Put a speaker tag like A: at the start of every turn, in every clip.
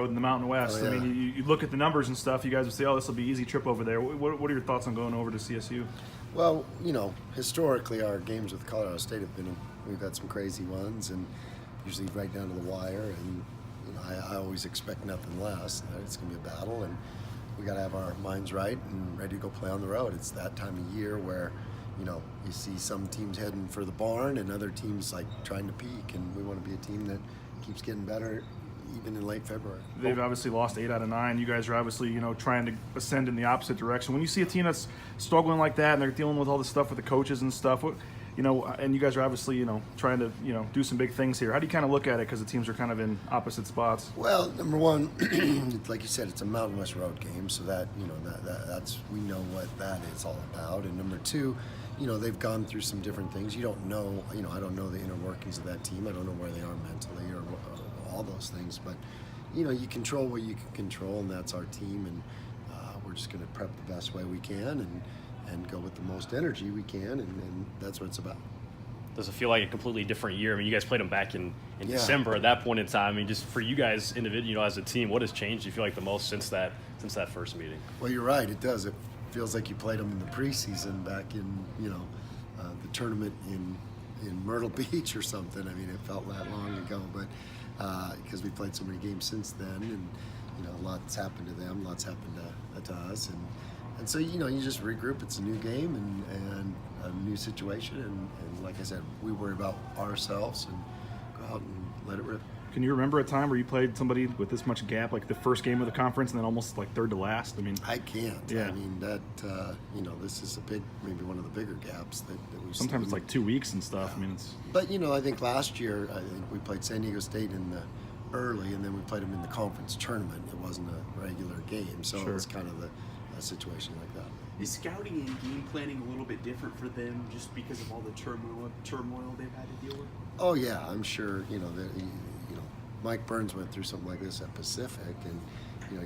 A: road in the Mountain West.
B: Oh, yeah.
A: I mean, you look at the numbers and stuff. You guys would say, "Oh, this will be an easy trip over there." What are your thoughts on going over to CSU?
B: Well, historically our games with Colorado State we've had some crazy ones, and usually right down to the wire. And I always expect nothing less. It's going to be a battle, and we got to have our minds right and ready to go play on the road. It's that time of year where you see some teams heading for the barn and other teams like trying to peak, and we want to be a team that keeps getting better even in late February.
A: They've obviously lost 8 out of 9. You guys are obviously, trying to ascend in the opposite direction. When you see a team that's struggling like that and they're dealing with all this stuff with the coaches and stuff, and you guys are obviously, trying to, do some big things here. How do you kind of look at it because the teams are kind of in opposite spots?
B: Well, number one, like you said, it's a Mountain West road game, so that, that's we know what that is all about. And number two, they've gone through some different things. You don't know, I don't know the inner workings of that team. I don't know where they are mentally or all those things, but you control what you can control, and that's our team, and we're just going to prep the best way we can and go with the most energy we can, and that's what it's about.
C: Does it feel like a completely different year? I mean, you guys played them back in
B: Yeah.
C: December at that point in time. I mean, just for you guys individually, as a team, what has changed, do you feel like, the most since that first meeting?
B: Well, you're right, it does. It feels like you played them in the preseason back in, the tournament in Myrtle Beach or something. I mean, it felt that long ago, but because we played so many games since then, and lots happened to them, lots happened to us, and so you just regroup. It's a new game and a new situation, and like I said, we worry about ourselves and go out and let it rip.
A: Can you remember a time where you played somebody with this much gap, like the first game of the conference and then almost like third to last? I mean,
B: I can't.
A: Yeah.
B: I mean, that this is maybe one of the bigger gaps that we've
A: sometimes
B: seen.
A: it's like 2 weeks and stuff.
B: Yeah.
A: I mean, it's.
B: But I think last year we played San Diego State in the early, and then we played them in the conference tournament. It wasn't a regular game, so
A: Sure.
B: it was kind of a situation like that.
D: Is scouting and game planning a little bit different for them just because of all the turmoil they've had to deal with?
B: Oh yeah, I'm sure. Mike Burns went through something like this at Pacific, and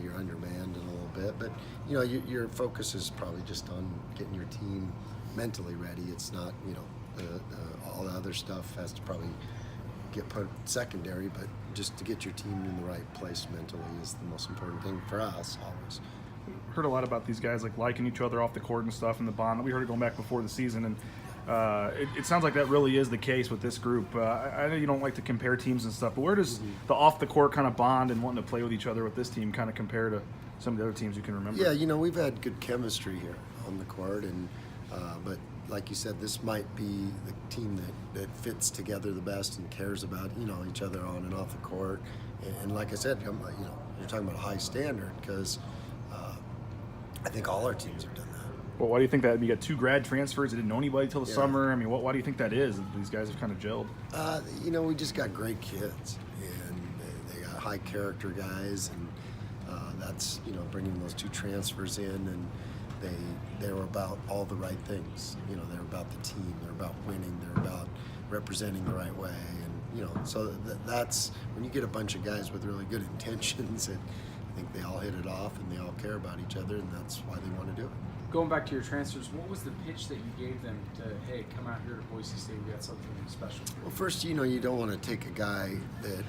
B: you're undermanned in a little bit, but your focus is probably just on getting your team mentally ready. It's not all the other stuff has to probably get put secondary, but just to get your team in the right place mentally is the most important thing for us always.
A: Heard a lot about these guys like liking each other off the court and stuff in the bond. We heard it going back before the season, and it sounds like that really is the case with this group. I know you don't like to compare teams and stuff, but where does the off the court kind of bond and wanting to play with each other with this team kind of compare to some of the other teams you can remember?
B: Yeah, we've had good chemistry here on the court, and but like you said, this might be the team that fits together the best and cares about each other on and off the court. And like I said, you're talking about a high standard because I think all our teams have done that.
A: Well, why do you think that? You got 2 grad transfers that didn't know anybody till the
B: Yeah.
A: summer. I mean, why do you think that is? These guys have kind of gelled.
B: We just got great kids, and they got high character guys, and that's bringing those 2 transfers in, and they were about all the right things. They're about the team, they're about winning, they're about representing the right way, and so that's when you get a bunch of guys with really good intentions, and I think they all hit it off and they all care about each other, and that's why they want to do it.
E: Going back to your transfers, what was the pitch that you gave them to, hey, come out here to Boise State, we got something special for you?
B: Well, first, you don't want to take a guy that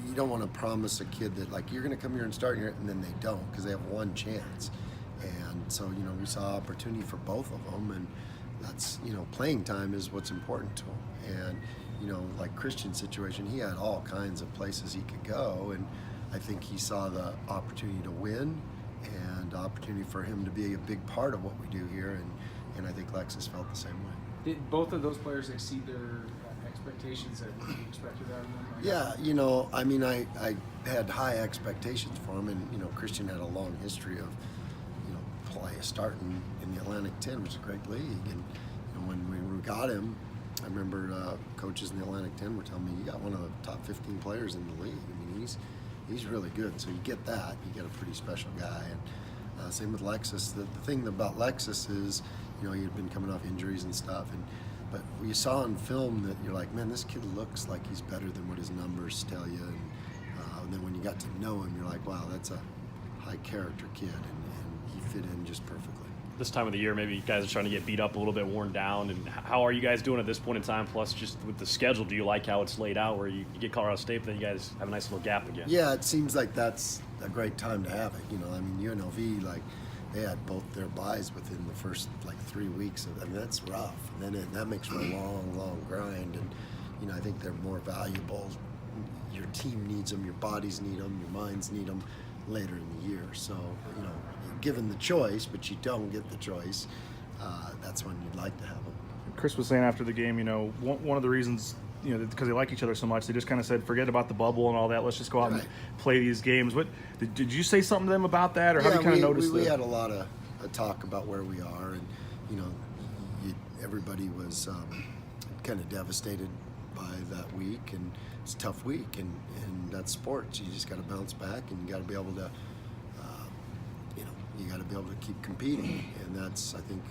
B: you don't want to promise a kid that like you're going to come here and start here, and then they don't because they have one chance. And so we saw opportunity for both of them, and that's playing time is what's important to him. And like Christian's situation, he had all kinds of places he could go, and I think he saw the opportunity to win and opportunity for him to be a big part of what we do here, and I think Lexus felt the same way.
E: Did both of those players exceed their expectations that what you expected out of them?
B: Yeah, I mean, I had high expectations for him, and Christian had a long history of starting in the Atlantic 10, which is a great league, and when we got him, I remember coaches in the Atlantic 10 were telling me, you got one of the top 15 players in the league. I mean, he's really good. So you get that, you get a pretty special guy. And same with Lexus. The thing about Lexus is, he had been coming off injuries and stuff, but you saw on film that you're like, man, this kid looks like he's better than what his numbers tell you. And then when you got to know him, you're like, wow, that's a high character kid, and he fit in just perfectly.
C: this time of the year, maybe you guys are trying to get beat up a little bit, worn down. And how are you guys doing at this point in time? Plus, just with the schedule, do you like how it's laid out, where you get Colorado State, but then you guys have a nice little gap again?
B: Yeah, it seems like that's a great time to have it. You know, I mean, UNLV, like, they had both their buys within the first, like, 3 weeks. I mean, that's rough. And then that makes for a long, long grind. And, you know, I think they're more valuable. Your team needs them, your bodies need them, your minds need them later in the year. So, you know, given the choice, but you don't get the choice, that's when you'd like to have them.
A: Chris was saying after the game, you know, one of the reasons, you know, because they like each other so much, they just kind of said, forget about the bubble and all that. Let's just go out and play these games. What did you say something to them about that, or how did you kind of notice
B: we had a lot of talk about where we are, and you know, everybody was kind of devastated by that week, and it's a tough week, and that's sports. You just got to bounce back, and you got to be able to, you know, you got to be able to keep competing, and that's I think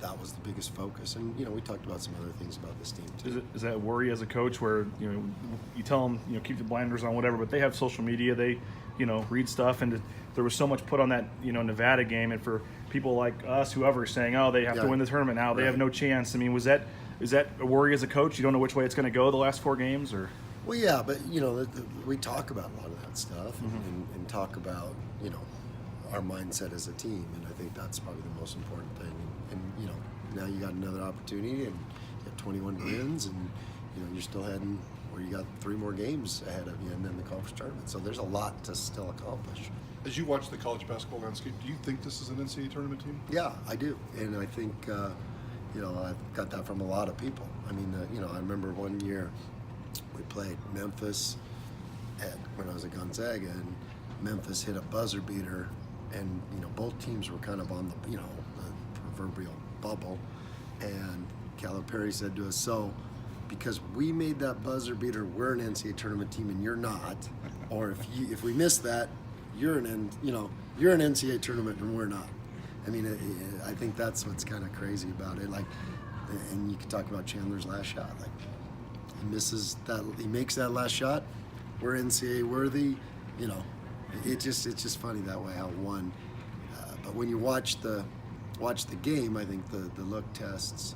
B: that was the biggest focus. And you know, we talked about some other things about this team too.
A: Is that a worry as a coach, where you know you tell them, you know, keep the blinders on, whatever, but they have social media, they, you know, read stuff, and there was so much put on that, you know, Nevada game, and for people like us, whoever, saying, oh, they have to win the tournament now, they have no chance. I mean, is that a worry as a coach? You don't know which way it's going to go the last 4 games, or?
B: Well, yeah, but you know, we talk about a lot of that stuff, and talk about, you know, our mindset as a team, and I think that's probably the most important thing. And you know, now you got another opportunity, and you have 21 wins, and you know, you're still heading where you got 3 more games ahead of you, and then the conference tournament. So there's a lot to still accomplish.
F: As you watch the college basketball landscape, do you think this is an NCAA tournament team?
B: Yeah, I do, and I think you know, I've got that from a lot of people. I mean, you know, I remember one year we played Memphis when I was at Gonzaga, and Memphis hit a buzzer beater, and you know, both teams were kind of on the, you know, the proverbial bubble, and Calipari said to us, so because we made that buzzer beater, we're an NCAA tournament team and you're not, or if we miss that, you're an NCAA tournament and we're not. I mean, I think that's what's kind of crazy about it. Like, and you can talk about Chandler's last shot. Like, he makes that last shot, we're NCAA worthy. You know, it's just funny that way how it won. But when you watch the game, I think the look tests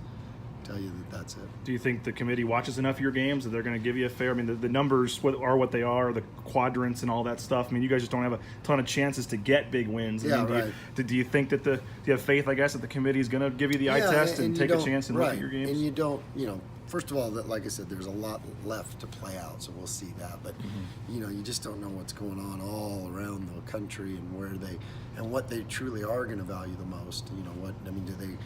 B: tell you that that's it.
A: Do you think the committee watches enough of your games that they're going to give you a fair? I mean, the numbers are what they are, the quadrants and all that stuff. I mean, you guys just don't have a ton of chances to get big wins. I mean, do you think that do you have faith, I guess, that the committee is going to give you the eye test and take a chance and look at your games?
B: And you don't, you know, first of all, like I said, there's a lot left to play out, so we'll see that. But you know, you just don't know what's going on all around the country and what they truly are going to value the most. You know, do they?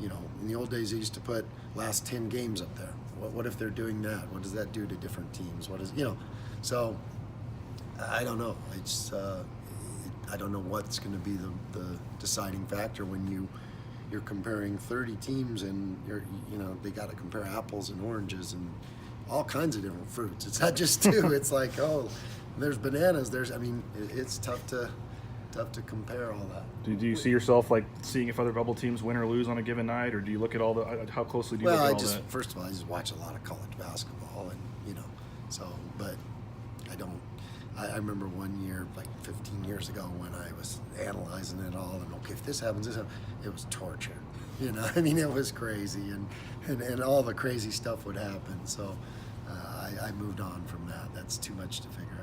B: You know, in the old days, they used to put last 10 games up there. What if they're doing that? What does that do to different teams? You know, so I don't know. I don't know what's going to be the deciding factor when you're comparing 30 teams, and you know, they got to compare apples and oranges and all kinds of different fruits. It's not just 2. It's like, oh, there's bananas. I mean, it's tough to compare all that.
A: Do you see yourself like seeing if other bubble teams win or lose on a given night, or do you look at all how closely do you look at all that?
B: First of all, I just watch a lot of college basketball, and you know, so, but I don't. I remember one year, like 15 years ago, when I was analyzing it all, and okay, if this happens, it was torture. You know, I mean, it was crazy, and all the crazy stuff would happen. So I moved on from that. That's too much to figure out.